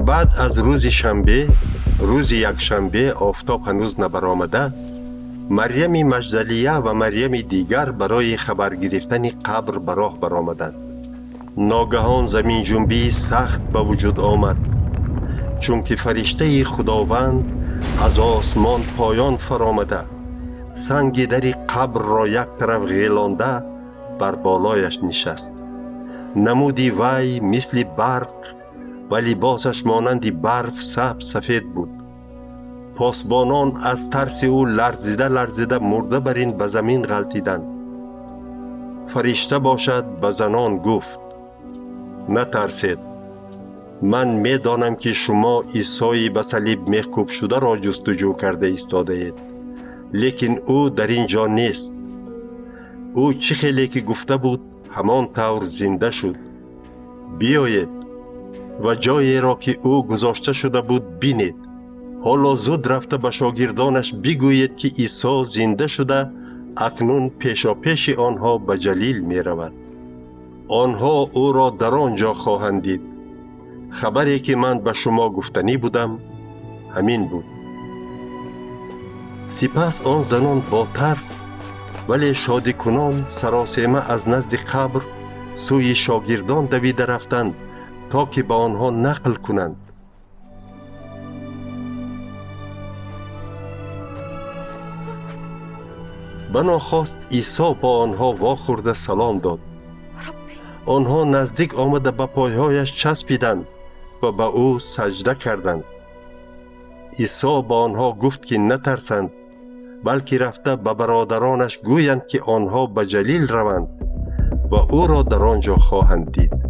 بعد از روز شنبه، روز یکشنبه آفتاب هنوز نبرآمده، مریم مجدلیه و مریم دیگر برای خبر گرفتن قبر به راه برآمدند. ناگهان زمین جنبی سخت به وجود آمد، چون که فرشته خداوند از آسمان پایان فرآمده سنگ در قبر را یک طرف غیلانده بر بالایش نشست. نمودی وی مثل برق و لباسش مانند برف سبز سفید بود. پاسبانان از ترس او لرزیده مرده بر این به زمین غلطیدند. فرشته باشد به زنان گفت: نترسید، من می دانم که شما عیسی به صلیب میخکوب شده را جستجو کرده ایستاده اید، لیکن او در اینجا نیست. او چه خیلی که گفته بود همان طور زنده شد. بیایید و جایی را که او گذاشته شده بود بینید. حالا زود رفته به شاگردانش بگویید که عیسی زنده شده اکنون پیشاپیش آنها به جلیل می رود. آنها او را در آنجا خواهند دید. خبری که من به شما گفتنی بودم همین بود. سپس آن زنان با ترس ولی شادی کنان سراسیمه از نزد قبر سوی شاگردان دویده رفتند تا که به آنها نقل کنند. بناخواست عیسی با آنها واخورده سلام داد. آنها نزدیک آمده به پایهایش چسبیدند و به او سجده کردند. عیسی با آنها گفت که نترسند، بلکه رفته به برادرانش گویند که آنها به جلیل روند و او را در آنجا خواهند دید.